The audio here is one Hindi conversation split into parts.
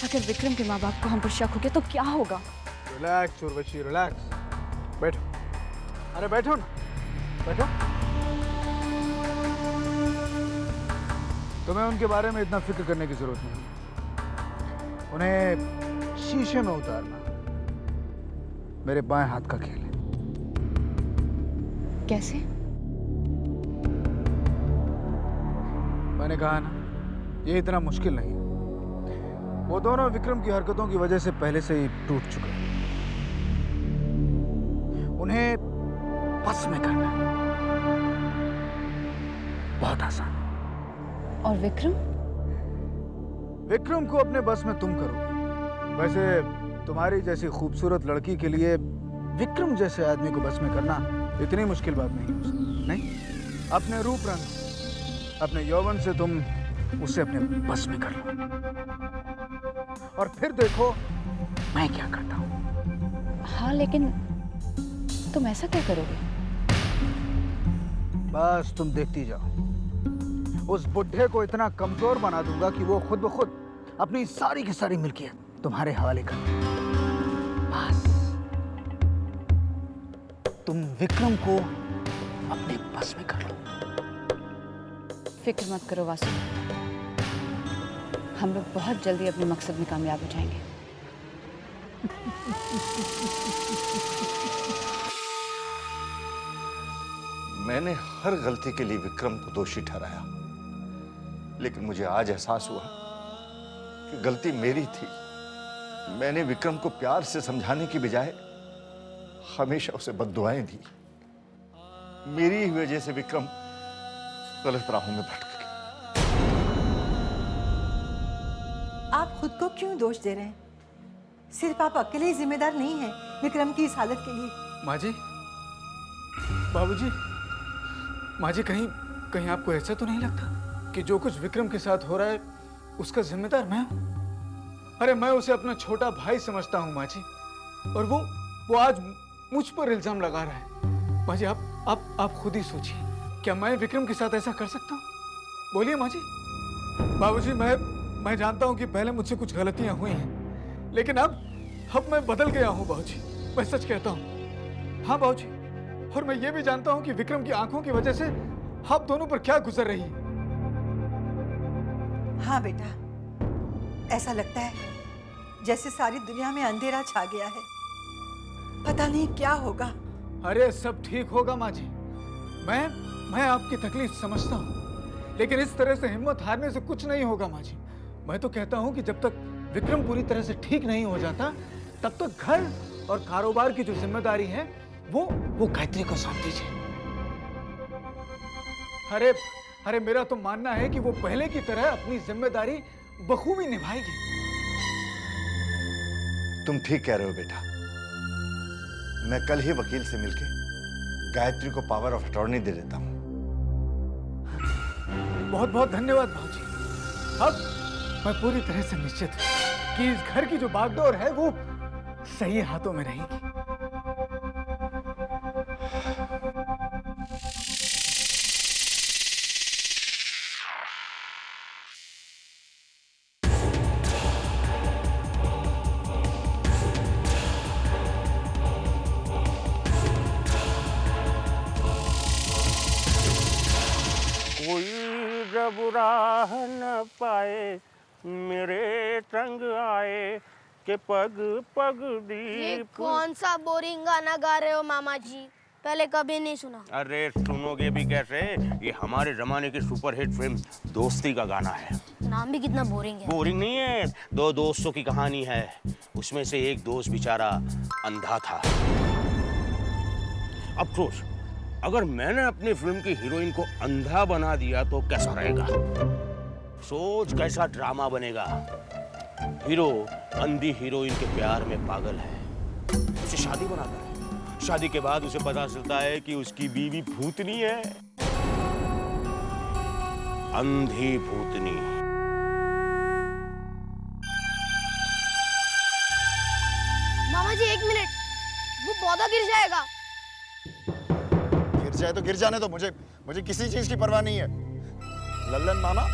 अगर विक्रम के माँ बाप को हम पर शक हो गया तो क्या होगा? Relax Urvashi, relax. बैठो, अरे बैठो ना, बैठो। तुम्हें उनके बारे में इतना फिक्र करने की जरूरत नहीं। उन्हें शीशे में उतारना मेरे बाएं हाथ का खेल है। कैसे? मैंने कहा ना, ये इतना मुश्किल नहीं है। वो दोनों विक्रम की हरकतों की वजह से पहले से ही टूट चुके हैं। उन्हें बस में करना है, बहुत आसान। और विक्रम? विक्रम को अपने बस में तुम करोगे। वैसे तुम्हारी जैसी खूबसूरत लड़की के लिए विक्रम जैसे आदमी को बस में करना इतनी मुश्किल बात नहीं है। नहीं, अपने रूप रंग, अपने यौवन से तुम उसे अपने बस में कर लो और फिर देखो मैं क्या करता हूं। हाँ, लेकिन तुम ऐसा क्या करोगे? बस तुम देखती जाओ। उस बुढ़े को इतना कमजोर बना दूंगा कि वो खुद ब खुद अपनी सारी की सारी मिल्कियत तुम्हारे हवाले कर देगा। बस तुम विक्रम को अपने बस में कर लो। फिक्र मत करो वासु, हम लोग बहुत जल्दी अपने मकसद में कामयाब हो जाएंगे। मैंने हर गलती के लिए विक्रम को दोषी ठहराया, लेकिन मुझे आज एहसास हुआ कि गलती मेरी थी। मैंने विक्रम को प्यार से समझाने की बजाय हमेशा उसे बद्दुआएं दी। मेरी ही वजह से विक्रम गलत राहों में भटक गया। आप खुद को क्यों दोष दे रहे हैं? सिर्फ आप अकेले ही जिम्मेदार नहीं हैं विक्रम की इस हालत के लिए। माँ जी, बाबूजी, माँ जी, कहीं आपको ऐसा तो नहीं लगता कि जो कुछ विक्रम के साथ हो रहा है उसका जिम्मेदार मैं हूं? अरे मैं उसे अपना छोटा भाई समझता हूं माँ जी, और वो आज मुझ पर इल्जाम लगा रहा है। माँ जी, आप खुद ही सोचिए, क्या मैं विक्रम के साथ ऐसा कर सकता हूँ? बोलिए माँ जी। बाबूजी, मैं जानता हूँ कि पहले मुझसे कुछ गलतियां हुई हैं, लेकिन अब मैं बदल गया हूँ बाबूजी, मैं सच कहता हूँ। हाँ बाबूजी, और मैं ये भी जानता हूँ कि विक्रम की आंखों की वजह से आप दोनों पर क्या गुजर रही है। हाँ बेटा, ऐसा लगता है जैसे सारी दुनिया में अंधेरा छा गया है। पता नहीं क्या होगा। अरे सब ठीक होगा माँ जी, मैं आपकी तकलीफ समझता हूँ, लेकिन इस तरह से हिम्मत हारने से कुछ नहीं होगा माँ जी। मैं तो कहता हूँ कि जब तक विक्रम पूरी तरह से ठीक नहीं हो जाता, तब तक घर और कारोबार की जो जिम्मेदारी है वो गायत्री को सौंप दीजिए। अरे मेरा तो मानना है कि वो पहले की तरह अपनी जिम्मेदारी बखूबी निभाएगी। तुम ठीक कह रहे हो बेटा। मैं कल ही वकील से मिलके गायत्री को पावर ऑफ अटॉर्नी दे देता हूं। बहुत बहुत धन्यवाद भाजी। अब मैं पूरी तरह से निश्चित हूं कि इस घर की जो बागडोर है वो सही हाथों में रहेगी। कोई जब राह न पाए मेरे संग आए के पग पग ये दीप। कौन सा बोरिंग गाना गा रहे हो मामा जी? पहले कभी नहीं सुना। अरे सुनोगे भी कैसे, ये हमारे जमाने की सुपरहिट फिल्म दोस्ती का गाना है। नाम भी कितना बोरिंग है। बोरिंग नहीं है, दो दोस्तों की कहानी है। उसमें से एक दोस्त बेचारा अंधा था। अब सोच, अगर मैंने अपनी फिल्म की हीरोइन को अंधा बना दिया तो कैसा रहेगा? सोच कैसा ड्रामा बनेगा। हीरो अंधी हीरोइन के प्यार में पागल है, उसे शादी बनाता है। शादी के बाद उसे पता चलता है कि उसकी बीवी भूतनी है, अंधी भूतनी। मामा जी एक मिनट, वो पौधा गिर जाएगा। गिर जाए तो गिर जाने दो, मुझे किसी चीज की परवाह नहीं है। लल्लन मामा,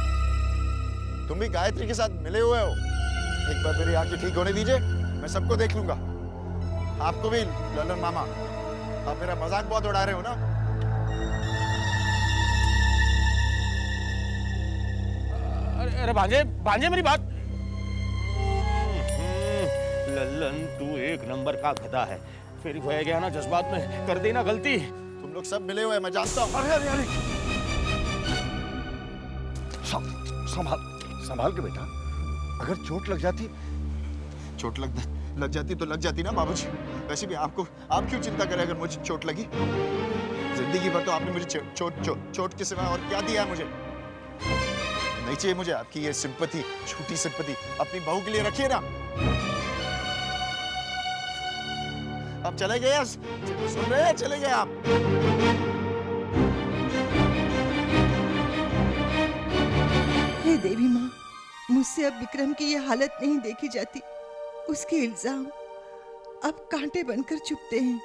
तुम भी गायत्री के साथ मिले हुए हो, एक बार मेरी आंखें ठीक होने दीजिए, मैं सबको देख लूंगा। आपको भी ललन मामा, आप मेरा मजाक बहुत उड़ा रहे हो ना। अरे अरे भांजे भांजे मेरी बात। लल्लन तू एक नंबर का गधा है, फिर हो गया ना जज्बात में कर दी ना गलती। तुम लोग सब मिले हुए हैं, मैं जानता हूँ। अरे अरे अरे संभाल संभाल के बेटा, अगर चोट लग जाती। चोट लग जाती तो लग जाती ना बाबूजी। वैसे भी आप क्यों चिंता करें अगर मुझे चोट लगी? जिंदगी भर तो आपने मुझे चोट के सिवा और क्या दिया है मुझे? नहीं चाहिए मुझे आपकी ये सिंपैथी, छोटी सिंपैथी। अपनी बहू के लिए रखिए ना। आप चले गए, सुन रहे हैं? चले गए आप। हे देवी माँ, मुझसे अब विक्रम की ये हालत नहीं देखी जाती। उसके इल्जाम अब कांटे बनकर चुभते हैं।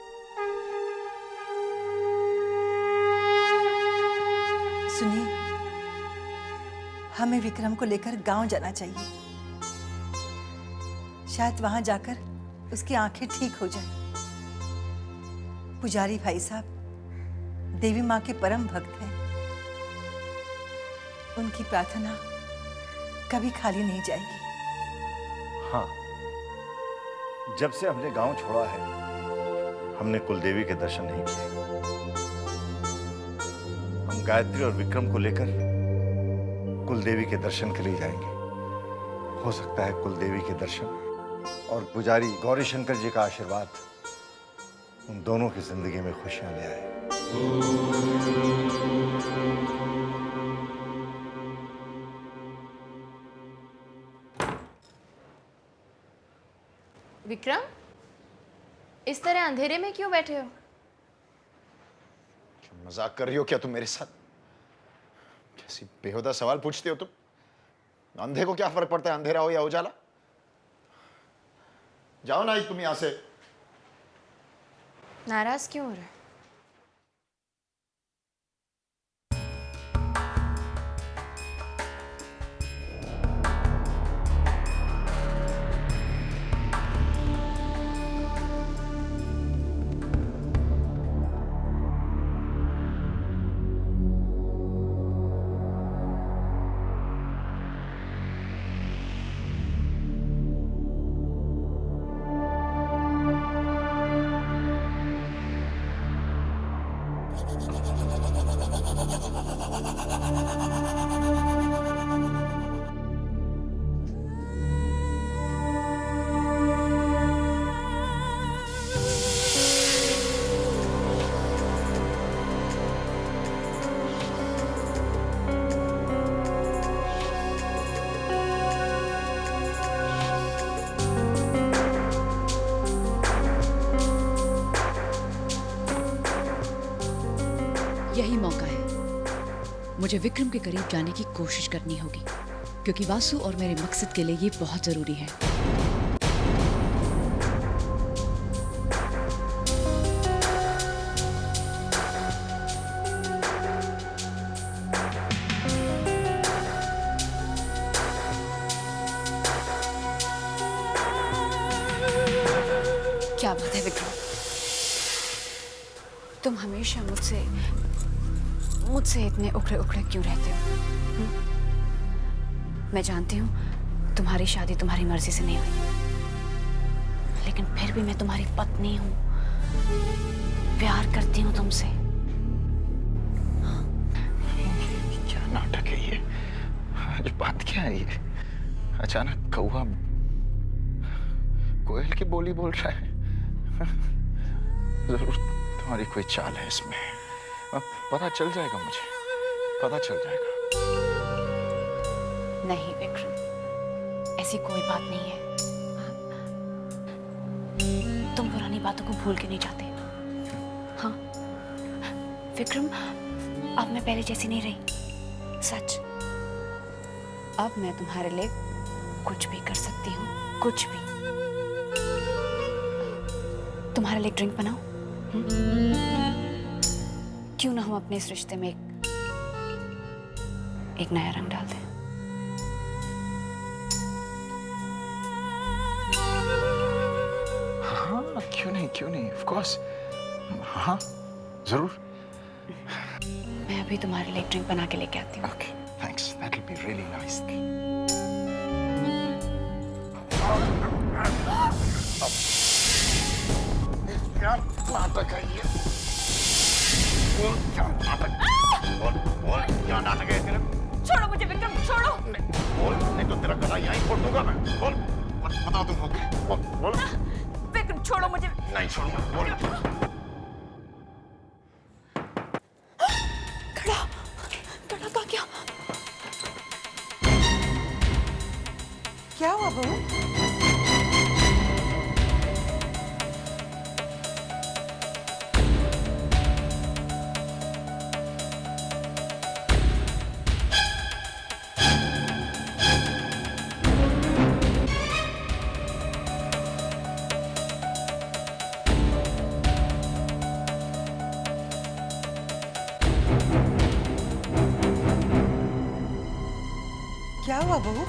सुनिए, हमें विक्रम को लेकर गांव जाना चाहिए। शायद वहां जाकर उसकी आंखें ठीक हो जाएं। पुजारी भाई साहब देवी माँ के परम भक्त हैं। उनकी प्रार्थना कभी खाली नहीं जाएगी। हाँ, जब से हमने गांव छोड़ा है, हमने कुलदेवी के दर्शन नहीं किए। हम गायत्री और विक्रम को लेकर कुलदेवी के दर्शन के लिए जाएंगे। हो सकता है कुलदेवी के दर्शन और पुजारी गौरी शंकर जी का आशीर्वाद उन दोनों की जिंदगी में खुशियां ले आए। विक्रम, इस तरह अंधेरे में क्यों बैठे हो? मजाक कर रही हो क्या तुम मेरे साथ? कैसी बेहुदा सवाल पूछते हो तुम? अंधे को क्या फर्क पड़ता है, अंधेरा हो या उजाला? जाओ ना तुम यहां से। नाराज क्यों हो रहे? यही मौका है, मुझे विक्रम के करीब जाने की कोशिश करनी होगी, क्योंकि वासु और मेरे मकसद के लिए ये बहुत जरूरी है। क्या बात है विक्रम, तुम हमेशा मुझसे इतने उखड़े उखड़े क्यों रहते हो? मैं जानती हूँ तुम्हारी शादी तुम्हारी मर्जी से नहीं हुई, लेकिन फिर भी मैं तुम्हारी पत्नी हूँ, प्यार करती हूँ तुमसे। क्या नाटक है ये? आज बात क्या है ये? अचानक कौवा कोयल की बोली बोल रहा है। जरूर तुम्हारी कोई चाल है इसमें। पता चल जाएगा, मुझे पता चल जाएगा। नहीं विक्रम, ऐसी कोई बात नहीं है। तुम पुरानी बातों को भूल के नहीं जाते। हाँ विक्रम, अब मैं पहले जैसी नहीं रही, सच। अब मैं तुम्हारे लिए कुछ भी कर सकती हूँ, कुछ भी। तुम्हारे लिए ड्रिंक बनाओ? क्यों ना हम अपने इस रिश्ते में एक नया रंग डाल दें? क्यों नहीं, ऑफ कोर्स। हाँ जरूर। मैं अभी तुम्हारे लिए ड्रिंक बना के लेके आती हूँ। Okay thanks, that will be really nice. क्या नाटक है ये? बोल क्या नाटक? बोल क्या नाटक है तेरा? छोड़ो मुझे विक्रम, छोड़ो। बोल नहीं तो तेरा गला यहीं फोड़ दूंगा मैं। बोल बताओ तुम हो गए। बोल विक्रम छोड़ो मुझे। नहीं छोड़ूंगा। बोल कड़ा का क्या? क्या हुआ बहू? क्या हुआ बहू?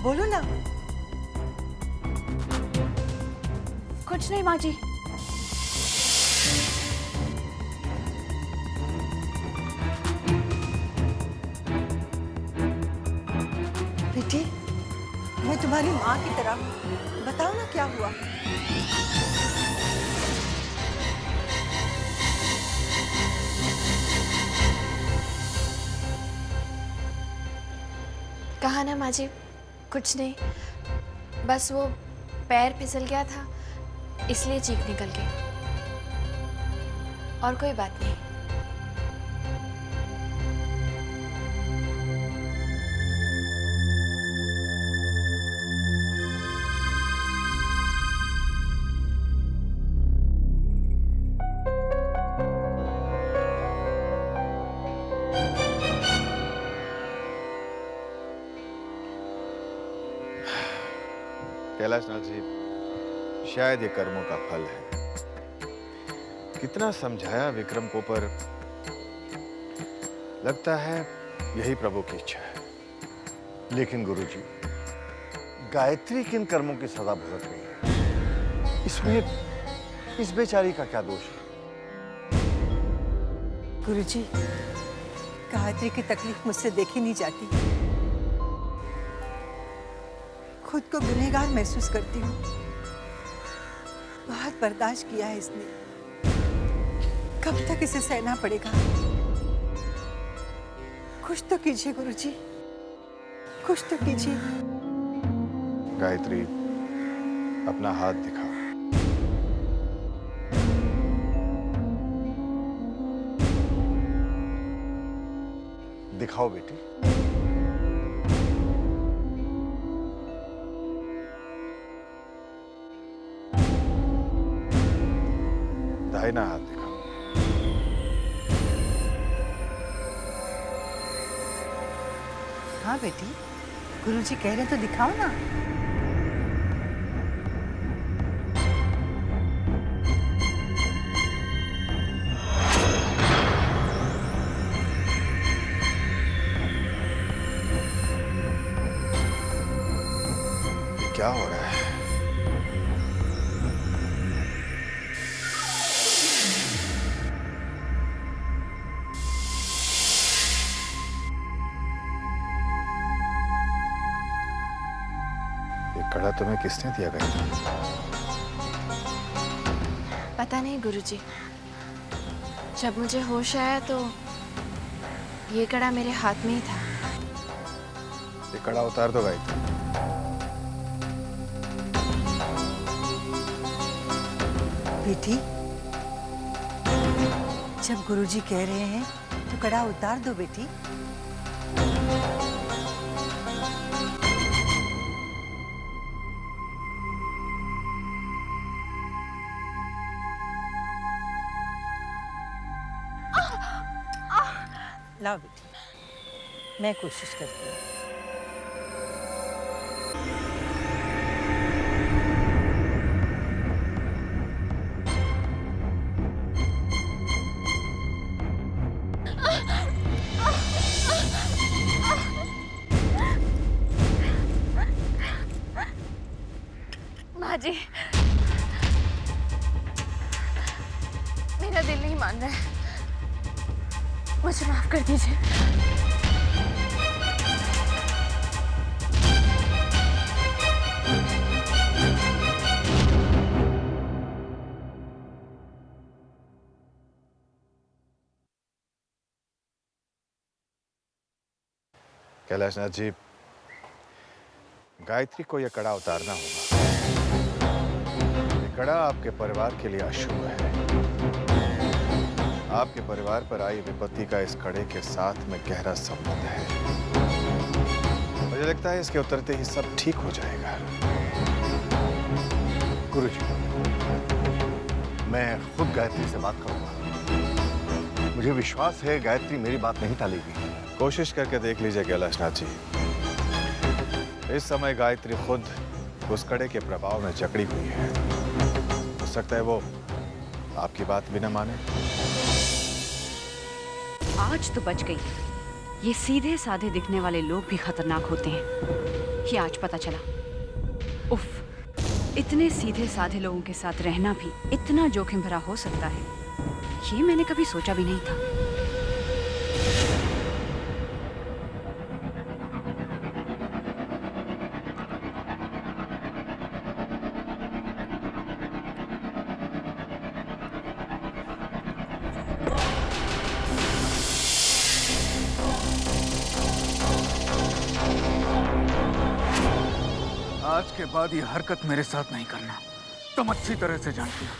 बोलो ना। कुछ नहीं माँ जी। बेटी, मैं तुम्हारी माँ की तरह, बताओ ना क्या हुआ? कहा ना माँ जी, कुछ नहीं, बस वो पैर फिसल गया था इसलिए चीख निकल गई, और कोई बात नहीं। कैलाशनाथ जी, शायद ये कर्मों का फल है। कितना समझाया विक्रम को, पर लगता है यही प्रभु की इच्छा है। लेकिन गुरुजी, गायत्री किन कर्मों की सजा भुगत रही है? इसमें इस बेचारी का क्या दोष है? गुरुजी, गायत्री की तकलीफ मुझसे देखी नहीं जाती। खुद को गुनहगार महसूस करती हूँ। बहुत बर्दाश्त किया है इसने, कब तक इसे सहना पड़ेगा? कुछ तो कीजिए गुरुजी, कुछ तो कीजिए। गायत्री, अपना हाथ दिखा। दिखाओ बेटी। दाहिना हाथ दिखा। हाँ बेटी, गुरुजी कह रहे तो दिखाओ ना। क्या हो रहा है? कड़ा तुम्हें किसने दिया गायत्री? पता नहीं गुरुजी, जब मुझे होश आया तो ये कड़ा मेरे हाथ में ही था। ये कड़ा उतार दो गायत्री। बेटी, जब गुरुजी कह रहे हैं तो कड़ा उतार दो बेटी। लाओ बेटी, मैं कोशिश करती हूँ। माँ जी, मेरा दिल नहीं मान रहा है, मुझे माफ कर दीजिए। कैलाशनाथ जी, गायत्री को यह कड़ा उतारना होगा। ये कड़ा आपके परिवार के लिए अशुभ है। आपके परिवार पर आई विपत्ति का इस कड़े के साथ में गहरा संबंध है। मुझे लगता है इसके उतरते ही सब ठीक हो जाएगा। गुरुजी, मैं खुद गायत्री से बात करूंगा। मुझे विश्वास है गायत्री मेरी बात नहीं टालेगी। कोशिश करके देख लीजिए कैलाशनाथ जी। इस समय गायत्री खुद उस कड़े के प्रभाव में जकड़ी हुई है। हो सकता है वो आपकी बात भी न माने। आज तो बच गई। ये सीधे साधे दिखने वाले लोग भी खतरनाक होते हैं, ये आज पता चला। उफ, इतने सीधे साधे लोगों के साथ रहना भी इतना जोखिम भरा हो सकता है, ये मैंने कभी सोचा भी नहीं था। आज के बाद ये हरकत मेरे साथ नहीं करना। तुम अच्छी तरह से जानती हो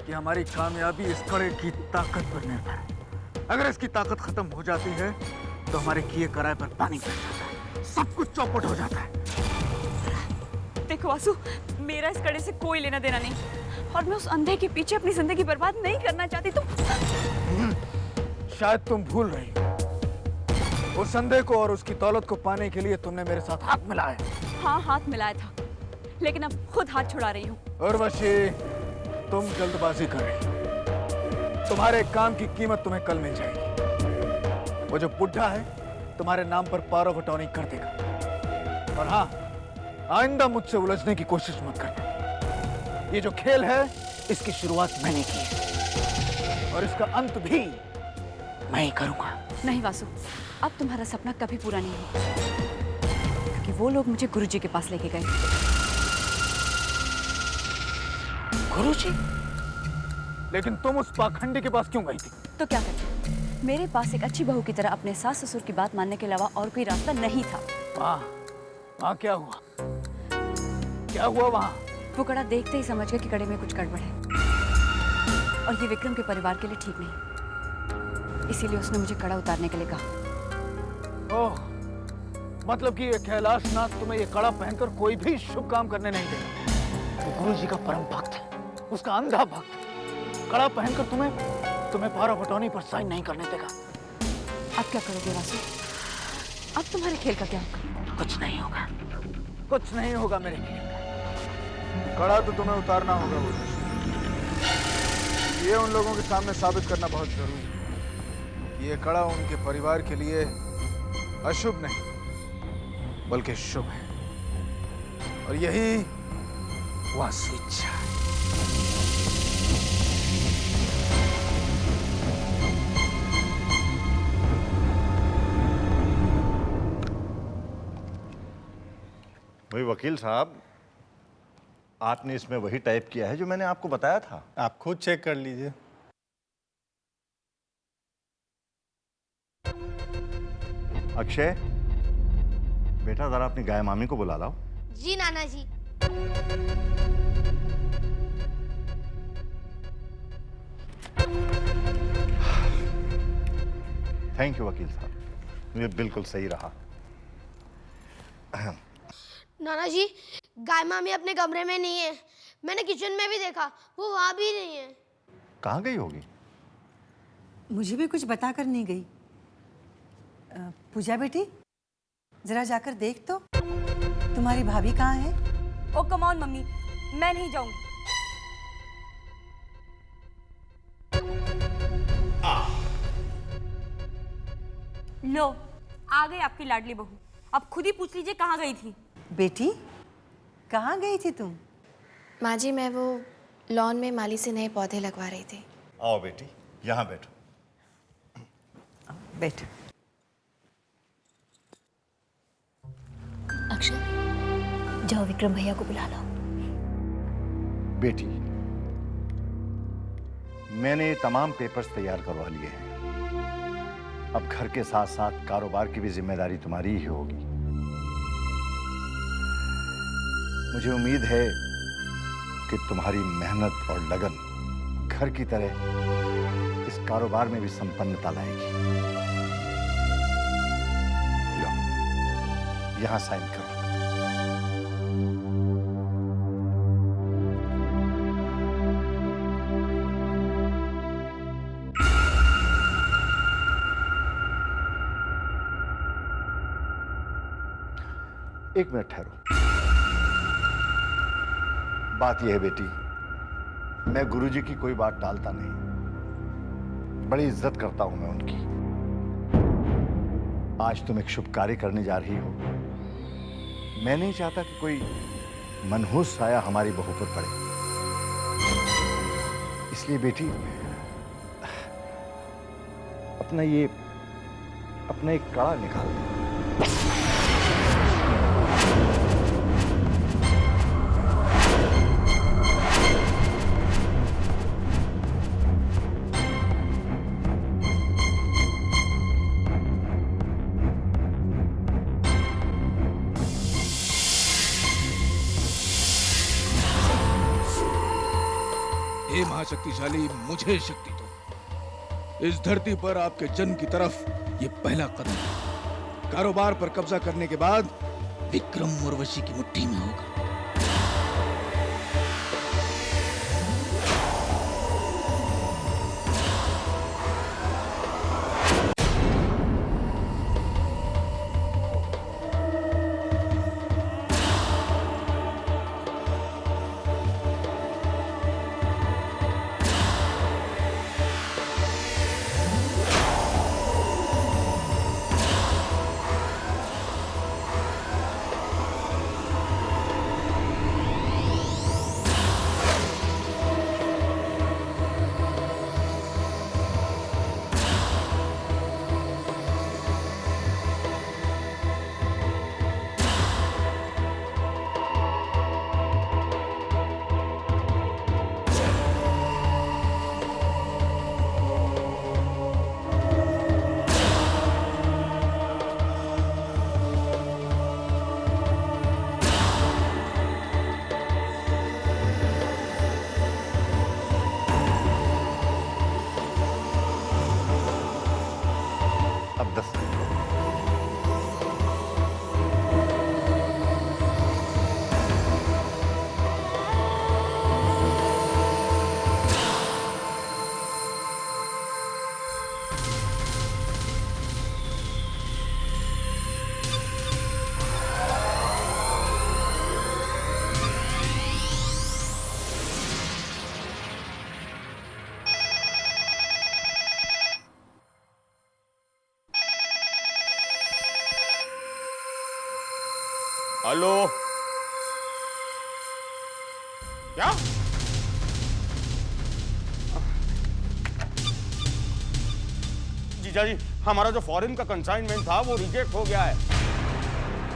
कि हमारी कामयाबी इस कड़े की ताकत पर निर्भर है। अगर इसकी ताकत खत्म हो जाती है तो हमारे किए कराए पर पानी फिर जाता है, सब कुछ चौपट हो जाता है। देखो वासु, मेरा इस कड़े से कोई लेना देना नहीं, और मैं उस अंधे के पीछे अपनी जिंदगी बर्बाद नहीं करना चाहती। तुम शायद तुम भूल रही हो, उस अंधे को और उसकी दौलत को पाने के लिए तुमने मेरे साथ हाथ मिलाया। हाँ, हाथ मिलाया था, लेकिन अब खुद हाथ छुड़ा रही हूँ। उर्वशी, तुम जल्दबाजी कर रही हो। तुम्हारे काम की कीमत तुम्हें कल मिल जाएगी। वो जो बुढ़ा है तुम्हारे नाम पर पावर अटॉर्नी कर देगा। और हाँ, आइंदा मुझसे उलझने की कोशिश मत करना। ये जो खेल है इसकी शुरुआत मैंने की है और इसका अंत भी मैं ही करूंगा। नहीं वासु, अब तुम्हारा सपना कभी पूरा नहीं होगा, क्योंकि वो लोग मुझे गुरुजी के पास लेके गए। गुरुजी? लेकिन तुम उस पाखंडी के पास क्यों गई थी? तो क्या करती? मेरे पास एक अच्छी बहू की तरह अपने सास ससुर की बात मानने के अलावा और कोई रास्ता नहीं था। वहाँ क्या हुआ? क्या हुआ वहाँ? वो कड़ा देखते ही समझ गया कि कड़े में कुछ गड़बड़ है, और ये विक्रम के परिवार के लिए ठीक नहीं। इसीलिए उसने मुझे कड़ा उतारने के लिए कहा। ओह, मतलब कि ये कैलाशनाथ तुम्हें ये कड़ा पहनकर कोई भी शुभ काम करने नहीं देगा। वो गुरुजी का परम भक्त है, उसका अंधा भक्त। कड़ा पहनकर तुम्हें पावर ऑफ अटॉर्नी पर साइन नहीं करने देगा। अब क्या करोगे वासु? अब तुम्हारे खेल का क्या होगा? कुछ नहीं होगा, कुछ नहीं होगा मेरे खेल का। कड़ा तो तुम्हें उतारना होगा गुरुजी। ये उन लोगों के सामने साबित करना बहुत जरूरी है कि ये कड़ा उनके परिवार के लिए अशुभ नहीं बल्कि शुभ है, और यही वासु इच्छा है। भाई वकील साहब, आपने इसमें वही टाइप किया है जो मैंने आपको बताया था। आप खुद चेक कर लीजिए। अक्षय, बेटा जरा अपनी गाय मामी को बुला लाओ। जी नाना जी। थैंक यू वकील साहब, ये बिल्कुल सही रहा। नाना जी, गाय मामी अपने कमरे में नहीं है। मैंने किचन में भी देखा, वो वहां भी नहीं है। कहाँ गई होगी? मुझे भी कुछ बता कर नहीं गई। पूजा बेटी, जरा जाकर देख तो, तुम्हारी भाभी कहाँ है? ओ कम ऑन मम्मी, मैं नहीं जाऊंगी। लो, आ गई आपकी लाडली बहू। अब खुद ही पूछ लीजिए कहाँ गई थी। बेटी, कहाँ गई थी तुम? माँ जी, मैं वो लॉन में माली से नए पौधे लगवा रही थी। आओ बेटी, यहाँ बैठो। बैठ। अक्षय, जाओ विक्रम भैया को बुला लो। बेटी, मैंने तमाम पेपर्स तैयार करवा लिए हैं। अब घर के साथ साथ कारोबार की भी जिम्मेदारी तुम्हारी ही होगी। मुझे उम्मीद है कि तुम्हारी मेहनत और लगन घर की तरह इस कारोबार में भी संपन्नता लाएगी। लो, यहां साइन करो। एक मिनट ठहरो। बात यह है बेटी, मैं गुरुजी की कोई बात टालता नहीं। बड़ी इज्जत करता हूं मैं उनकी। आज तुम एक शुभ कार्य करने जा रही हो। मैं नहीं चाहता कि कोई मनहूस साया हमारी बहू पर पड़े। इसलिए बेटी, अपना एक कड़ा निकाल दो। हे महाशक्तिशाली, मुझे शक्ति दो। इस धरती पर आपके जन्म की तरफ ये पहला कदम है। कारोबार पर कब्जा करने के बाद विक्रम उर्वशी की मुट्ठी में होगा। अब 10 हेलो, क्या? जीजा जी, हमारा जो फॉरेन का कंसाइनमेंट था वो रिजेक्ट हो गया है।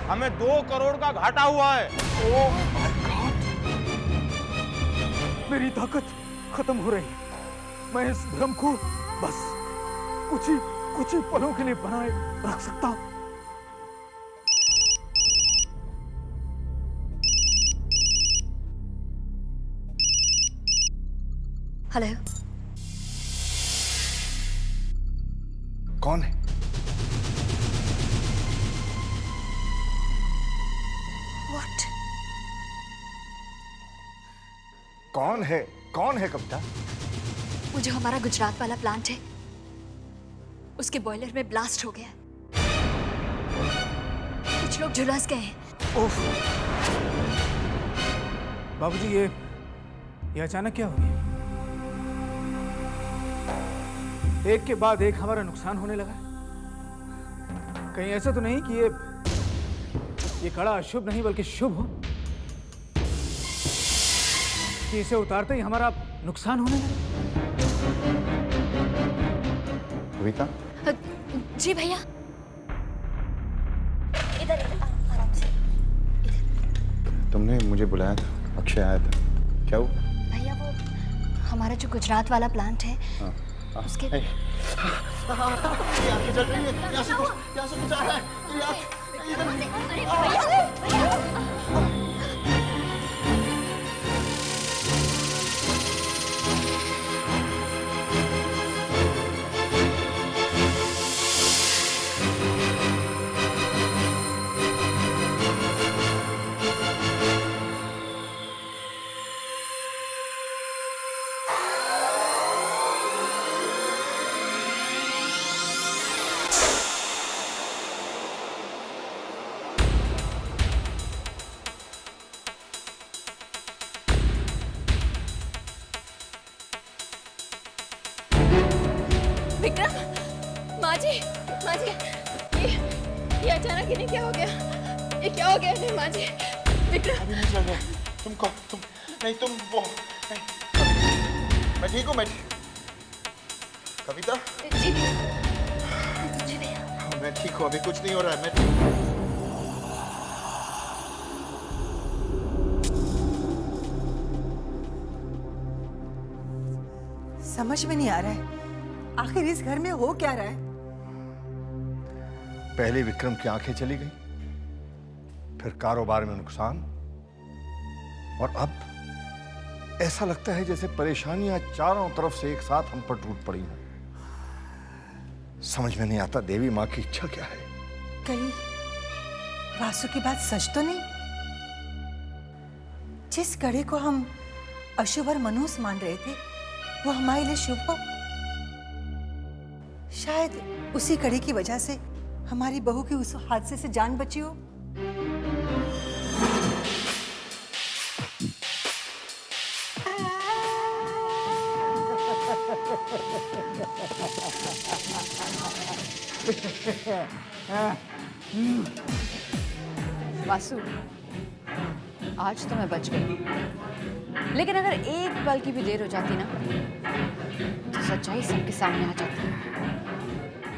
हमें 2 करोड़ का घाटा हुआ है। ओह माय गॉड, मेरी ताकत खत्म हो रही है। मैं इस भ्रम को बस कुछ ही पलों के लिए बनाए रख सकता हूं। हेलो, कौन है? व्हाट? कौन है? कौन है कविता? वो जो हमारा गुजरात वाला प्लांट है, उसके बॉयलर में ब्लास्ट हो गया। कुछ लोग झुलस गए हैं। ओह बाबूजी, ये अचानक क्या हो गया? एक के बाद एक हमारा नुकसान होने लगा। कहीं ऐसा तो नहीं कि ये कड़ा अशुभ नहीं बल्कि शुभ हो, कि इसे उतारते ही हमारा नुकसान होने लगा? कविता, जी भैया। इधर आराम से। तुमने मुझे बुलाया था, अक्षय आया था, क्या हुआ? भैया वो हमारा जो गुजरात वाला प्लांट है उसके आंखें जल रही है, यहाँ से कुछ आ रहा है, मेरी आंख। विक्रम, माँ जी, ये अचानक इन्हें क्या हो गया? ये क्या हो गया इन्हें माँ जी? विक्रम, अभी नहीं चल रहा, तुम वो नहीं, मैं ठीक हूँ, कविता, जी भैया। मैं ठीक हूँ, अभी कुछ नहीं हो रहा है, मैं ठीक हूँ। समझ में नहीं आ रहा है आखिर इस घर में हो क्या रहा है। पहले विक्रम की आंखें चली गई, फिर कारोबार में नुकसान, और अब ऐसा लगता है जैसे परेशानियां चारों तरफ से एक साथ हम पर टूट पड़ी हों। समझ में नहीं आता देवी माँ की इच्छा क्या है। कहीं वासु की बात सच तो नहीं? जिस कड़े को हम अशुभ और मनहूस मान रहे थे वो हमारे लिए शुभ हो। शायद उसी कड़े की वजह से हमारी बहू की उस हादसे से जान बची हो। वासु, आज तो मैं बच गई, लेकिन अगर एक पल की भी देर हो जाती ना तो सच्चाई सबके सामने आ जाती।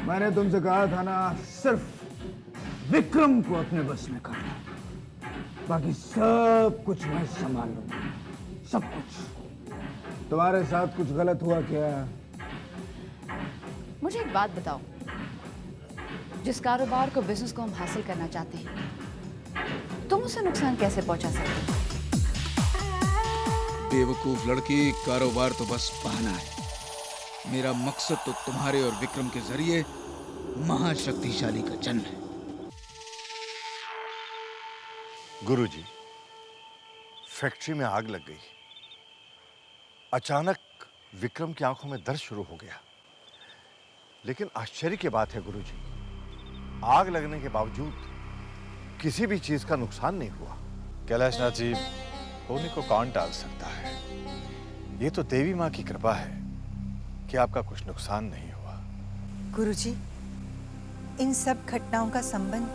मैंने तुमसे कहा था ना, सिर्फ विक्रम को अपने बस में करना, बाकी सब कुछ मैं संभाल लूंगा, सब कुछ। तुम्हारे साथ कुछ गलत हुआ क्या? मुझे एक बात बताओ, जिस कारोबार को, बिजनेस को हम हासिल करना चाहते हैं, तुम उसे नुकसान कैसे पहुंचा सकते हो? बेवकूफ लड़की, कारोबार तो बस बहाना है। मेरा मकसद तो तुम्हारे और विक्रम के जरिए महाशक्तिशाली का जन्म है। गुरुजी, फैक्ट्री में आग लग गई। अचानक विक्रम की आंखों में दर्द शुरू हो गया। लेकिन आश्चर्य की बात है गुरुजी, आग लगने के बावजूद किसी भी चीज का नुकसान नहीं हुआ। कैलाशनाथ जी, होने को कौन टाल सकता है? ये तो देवी माँ की कृपा है कि आपका कुछ नुकसान नहीं हुआ। गुरुजी, इन सब घटनाओं का संबंध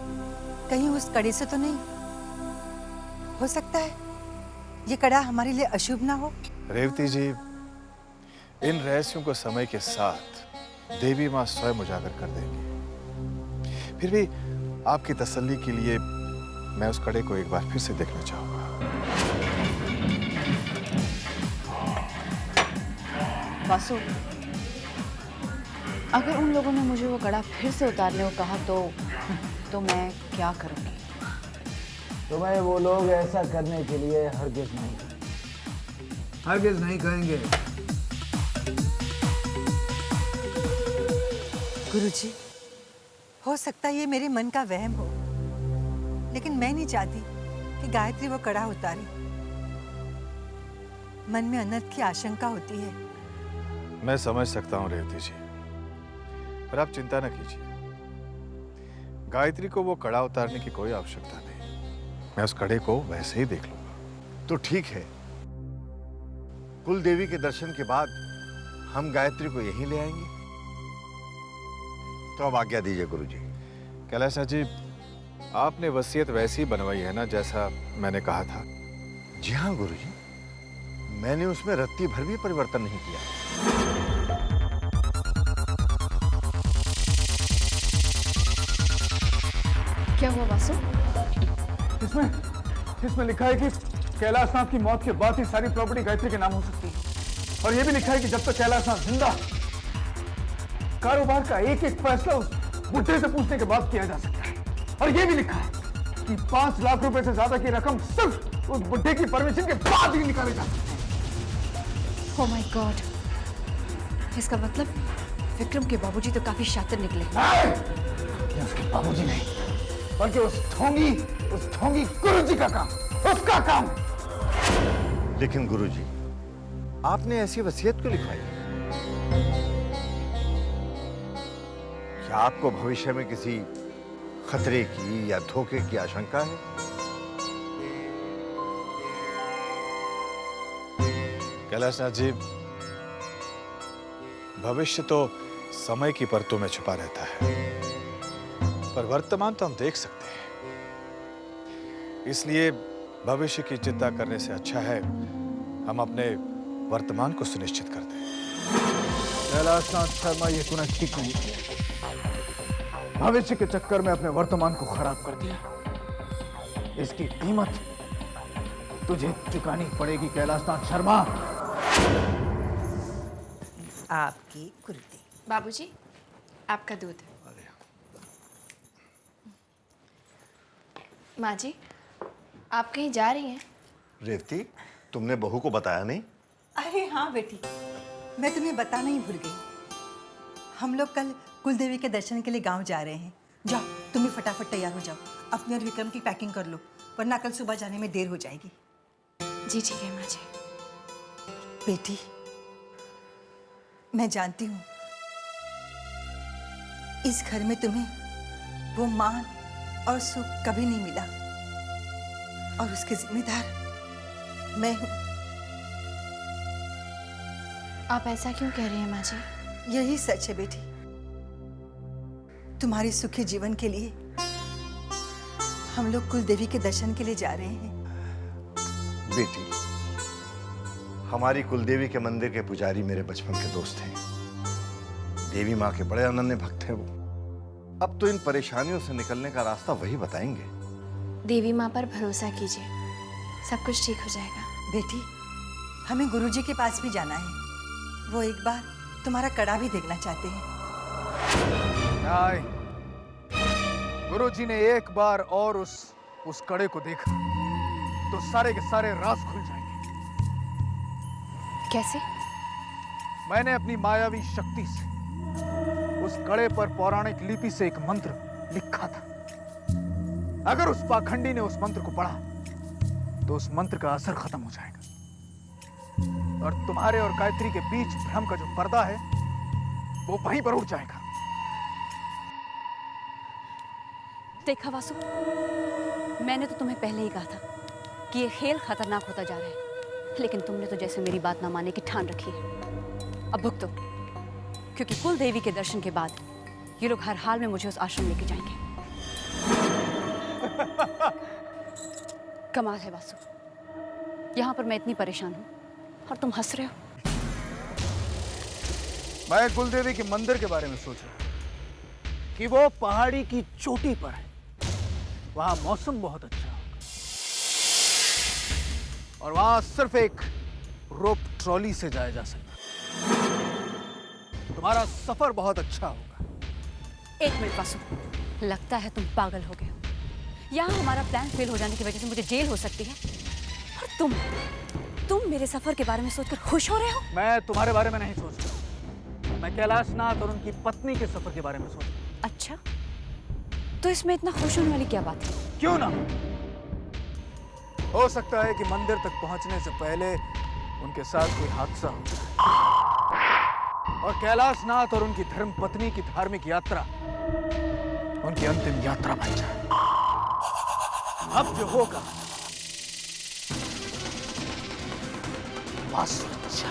कहीं उस कड़े से तो नहीं? हो सकता है ये कड़ा हमारे लिए अशुभ ना हो। रेवती जी, इन रहस्यों को समय के साथ देवी माँ स्वयं उजागर कर देंगी। फिर भी आपकी तसल्ली के लिए मैं उस कड़े को एक बार फिर से देखना चाहूंगा। वासु, अगर उन लोगों ने मुझे वो कड़ा फिर से उतारने को कहा तो मैं क्या करूंगी? तुम्हें वो लोग ऐसा करने के लिए हरगिज नहीं कहेंगे। गुरुजी, हो सकता है ये मेरे मन का वहम हो, लेकिन मैं नहीं चाहती कि गायत्री वो कड़ा उतारे। मन में अनर्थ की आशंका होती है। मैं समझ सकता हूँ रेवती जी, पर आप चिंता न कीजिए। गायत्री को वो कड़ा उतारने की कोई आवश्यकता नहीं। मैं उस कड़े को वैसे ही देख लूंगा। तो ठीक है, कुल देवी के दर्शन के बाद हम गायत्री को यहीं ले आएंगे। तो अब आज्ञा दीजिए गुरुजी। कैलाशनाथ जी, आपने वसीयत वैसी बनवाई है ना जैसा मैंने कहा था? जी हाँ गुरुजी, मैंने उसमें रत्ती भर भी परिवर्तन नहीं किया। क्या हुआ वासु? इसमें लिखा है कि कैलाशनाथ की मौत के बाद ही सारी प्रॉपर्टी गायत्री के नाम हो सकती है। और यह भी लिखा है कि जब तक कैलाशनाथ जिंदा, कारोबार का एक एक फैसला उस बुढ़े से पूछने के बाद किया जा सकता है। और यह भी लिखा है कि 5 लाख रुपए से ज्यादा की रकम सिर्फ उस बुढ़े की परमिशन के बाद ही निकाले जा सकते हैं। ओह माय गॉड, इसका मतलब विक्रम के बाबूजी तो काफी शातिर निकले। ये उसके बाबूजी नहीं, बल्कि उस ढोंगी गुरुजी का काम, उसका काम। लेकिन गुरुजी, आपने ऐसी वसीयत क्यों लिखवाई? क्या आपको भविष्य में किसी खतरे की या धोखे की आशंका है? कैलाशनाथ जी, भविष्य तो समय की परतों में छुपा रहता है, पर वर्तमान तो हम देख सकते हैं। इसलिए भविष्य की चिंता करने से अच्छा है हम अपने वर्तमान को सुनिश्चित कर दें। कैलाशनाथ शर्मा, ये तूने ठीक नहीं किया। भविष्य के चक्कर में अपने वर्तमान को खराब कर दिया। इसकी कीमत तुझे चुकानी पड़ेगी कैलाशनाथ शर्मा। आपकी कुर्ती। बाबूजी, आपका दूध। माँ जी, आप कहीं जा रही हैं? रेवती, तुमने बहू को बताया नहीं? अरे हाँ बेटी, मैं तुम्हें बताना ही भूल गई। हम लोग कल कुलदेवी के दर्शन के लिए गांव जा रहे हैं। जाओ, तुम भी फटाफट तैयार हो जाओ। अपने और विक्रम की पैकिंग कर लो, वरना कल सुबह जाने में देर हो जाएगी। जी ठीक है माँ जी। बेटी, मैं जानती हूँ इस घर में तुम्हें वो मान और सुख कभी नहीं मिला, और उसके जिम्मेदार मैं हूँ। आप ऐसा क्यों कह रही हैं माँ जी? यही सच है बेटी। तुम्हारी सुखी जीवन के लिए हम लोग कुलदेवी के दर्शन के लिए जा रहे हैं। बेटी, हमारी कुलदेवी के मंदिर के पुजारी मेरे बचपन के दोस्त हैं। देवी माँ के बड़े अनन्य भक्त हैं वो। अब तो इन परेशानियों से निकलने का रास्ता वही बताएंगे। देवी माँ पर भरोसा कीजिए, सब कुछ ठीक हो जाएगा। बेटी, हमें गुरुजी के पास भी जाना है। वो एक बार तुम्हारा कड़ा भी देखना चाहते हैं। गुरुजी ने एक बार और उस कड़े को देखा तो सारे के सारे राज खुल जाएंगे। कैसे? मैंने अपनी मायावी शक्ति से उस कड़े पर पौराणिक लिपि से एक मंत्र लिखा था। अगर उस पाखंडी ने उस मंत्र को पढ़ा तो उस मंत्र का असर खत्म हो जाएगा, और तुम्हारे और गायत्री के बीच भ्रम का जो पर्दा है वो वहीं पर उड़ जाएगा। देखा वासु, मैंने तो तुम्हें पहले ही कहा था कि ये खेल खतरनाक होता जा रहा है, लेकिन तुमने तो जैसे मेरी बात ना मानने की ठान रखी है। अब भुगतो, क्योंकि कुल देवी के दर्शन के बाद ये लोग हर हाल में मुझे उस आश्रम लेके जाएंगे। कमाल है वासु, यहाँ पर मैं इतनी परेशान हूँ और तुम हंस रहे हो। मैं कुलदेवी के मंदिर के बारे में सोच रहा हूँ कि वो पहाड़ी की चोटी पर है। वहां मौसम बहुत अच्छा होगा, और वहां सिर्फ एक रोप ट्रॉली से जाया जा सकता है। तुम्हारा सफर बहुत अच्छा होगा। एक मिनट वासु, लगता है तुम पागल हो गए हो। यहाँ हमारा प्लान फेल हो जाने की वजह से मुझे जेल हो सकती है, और तुम मेरे सफर के बारे में सोचकर खुश हो रहे हो? मैं तुम्हारे बारे में नहीं सोच रहा, मैं कैलाशनाथ और उनकी पत्नी के सफर के बारे में सोच रहा हूं। अच्छा, तो इसमें इतना खुश होने वाली क्या बात है? क्यों ना हो सकता है कि मंदिर तक पहुंचने से पहले उनके साथ कोई हादसा हो जाए और कैलाशनाथ और उनकी धर्म पत्नी की धार्मिक यात्रा उनकी अंतिम यात्रा बन जाए। अब जो होगा बस अच्छा।